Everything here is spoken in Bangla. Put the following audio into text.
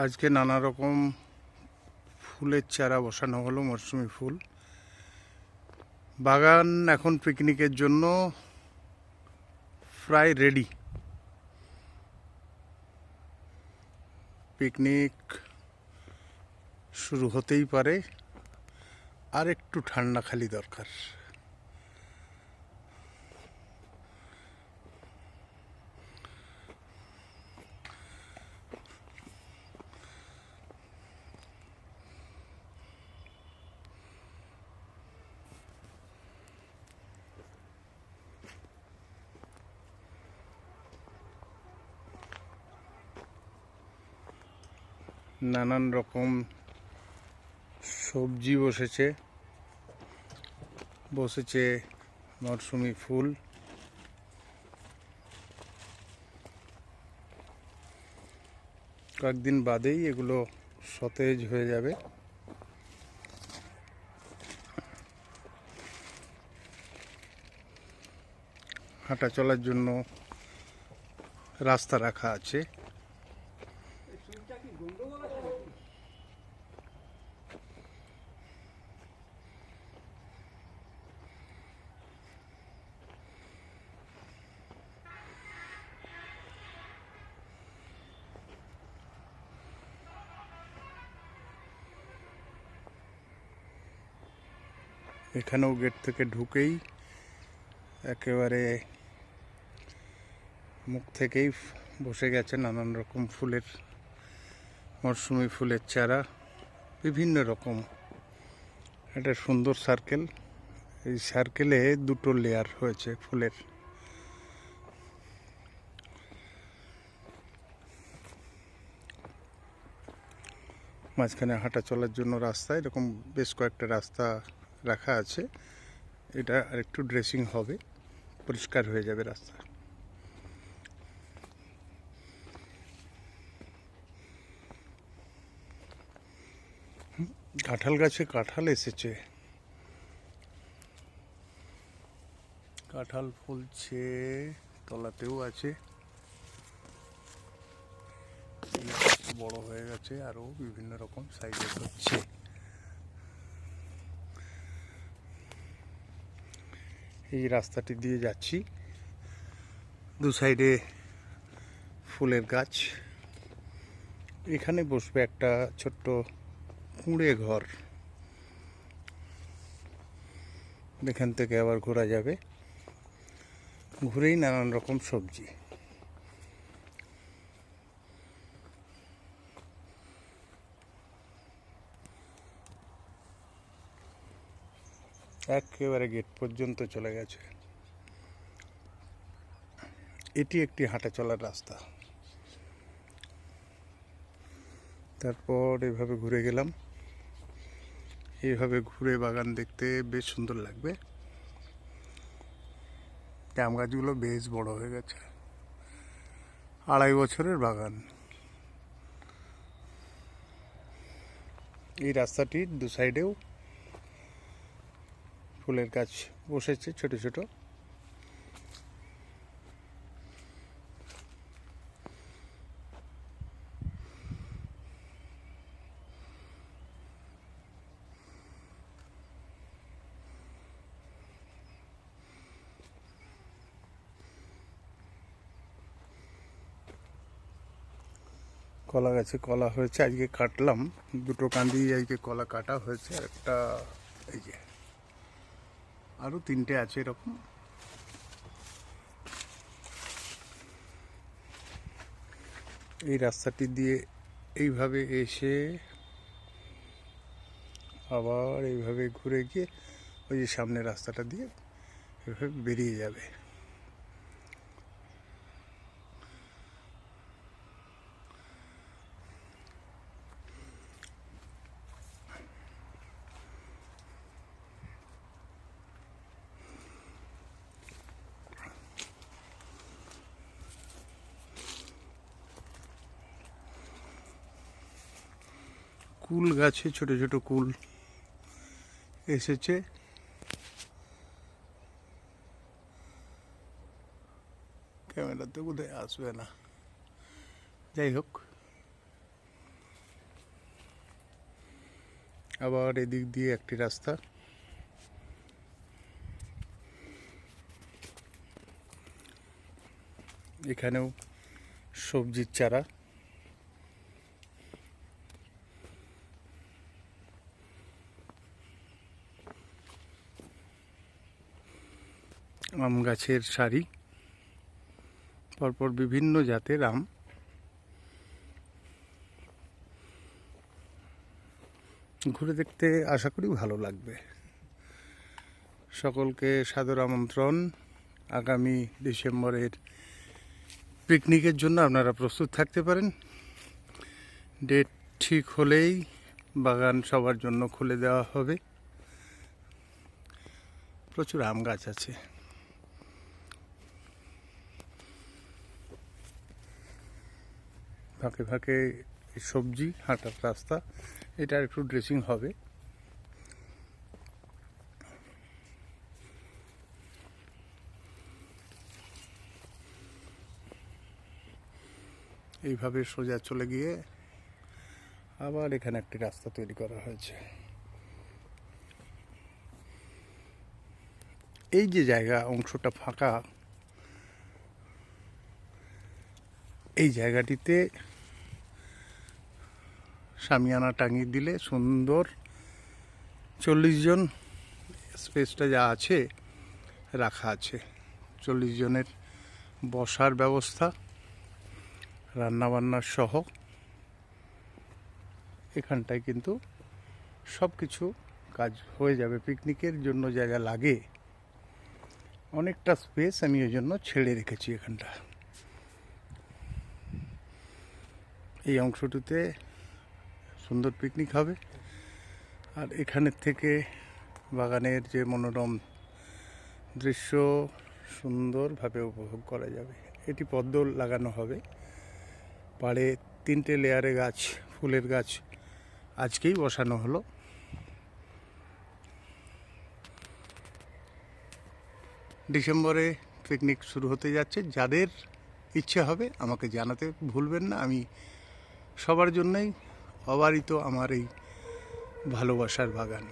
আজকে নানা রকম ফুলের চারা বসানো হলো, মরশুমি ফুল। বাগান এখন পিকনিকের জন্য প্রায় রেডি। পিকনিক শুরু হতেই পারে, আর একটু ঠান্ডা খালি দরকার। নানান রকম সবজি বসেছে মরশুমি ফুল। কয়েকদিন বাদেই এগুলো সতেজ হয়ে যাবে। হাঁটা চলার জন্য রাস্তা রাখা আছে। এখানেও গেট থেকে ঢুকেই একেবারে মুখ থেকেই বসে গেছে নানান রকম ফুলের, মরশুমি ফুলের চারা, বিভিন্ন রকম। একটা সুন্দর সার্কেল। এই সার্কেলে দুটো লেয়ার হয়েছে ফুলের। মাঝখানে হাঁটা চলার জন্য রাস্তা, এরকম বেশ কয়েকটা রাস্তা রাখা আছে। এটা আরেকটু ড্রেসিং হবে, পরিষ্কার হয়ে যাবে রাস্তা। কাঁঠাল গাছে কাঁঠাল এসেছে, কাঁঠাল ফলছে, তলাতেও আছে, বড় হয়ে গেছে, আরো বিভিন্ন রকম সাইজে হচ্ছে। এই রাস্তাটি দিয়ে যাচ্ছি, দু সাইডে ফুলের গাছ। এখানে বসবে একটা ছোট্ট কুঁড়ে ঘর। এখান থেকে আবার ঘোরা যাবে, ঘুরেই নানান রকম সবজি। একেবারে গেট পর্যন্ত চলে গেছে। এটি একটি হাঁটা চলার রাস্তা। তারপর এভাবে ঘুরে গেলাম। এইভাবে ঘুরে বাগান দেখতে বেশ সুন্দর লাগবে। জাম গাছগুলো বেশ বড় হয়ে গেছে, 2.5 বছরের বাগান। এই রাস্তাটির দু সাইডেও ফুলের গাছ বসেছে ছোট ছোট। কলা গাছে কলা হয়েছে, আজকে কাটলাম। দুটো কান্দি আজকে কলা কাটা হয়েছে। একটা এই যে, আরও 3টে আছে এরকম। এই রাস্তাটি দিয়ে এইভাবে এসে আবার এইভাবে ঘুরে গিয়ে ওই যে সামনে রাস্তাটা দিয়ে এভাবে বেরিয়ে যাবে। কুল গাছে ছোট ছোট কুল এসেছে। ক্যামেরাতে বোধহয় আসবে না, যাই হোক। আবার এদিক দিয়ে একটি রাস্তা। এখানেও সবজির চারা। আম গাছের সারি, পরপর বিভিন্ন জাতের আম। ঘুরে দেখতে আশা করি ভালো লাগবে। সকলকে সাদর আমন্ত্রণ। আগামী ডিসেম্বরের পিকনিকের জন্য আপনারা প্রস্তুত থাকতে পারেন। ডেট ঠিক হলেই বাগান সবার জন্য খুলে দেওয়া হবে। প্রচুর আম গাছ আছে। ফাঁকে ফাঁকে সবজি, হাঁটার রাস্তা। এটা একটু ড্রেসিং হবে। এইভাবে সোজা চলে গিয়ে আবার এখানে একটি রাস্তা তৈরি করা হয়েছে। এই যে জায়গা অংশটা ফাঁকা, এই জায়গাটিতে শামিয়ানা টাঙিয়ে দিলে সুন্দর 40 জন, স্পেসটা যা আছে রাখা আছে। 40 জনের বসার ব্যবস্থা, রান্নাবান্নার সহ। এখানটায় কিন্তু সব কিছু কাজ হয়ে যাবে। পিকনিকের জন্য জায়গা লাগে, অনেকটা স্পেস আমি ওই জন্য ছেড়ে রেখেছি এখানটা। এই অংশটিতে সুন্দর পিকনিক হবে। আর এখানের থেকে বাগানের যে মনোরম দৃশ্য সুন্দরভাবে উপভোগ করা যাবে। এটি পদ্ম লাগানো হবে। পাড়ে 3টে লেয়ারে গাছ, ফুলের গাছ আজকেই বসানো হলো। ডিসেম্বরে পিকনিক শুরু হতে যাচ্ছে। যাদের ইচ্ছে হবে আমাকে জানাতে ভুলবেন না। আমি সবার জন্যই অবারিত আমার এই ভালোবাসার বাগান।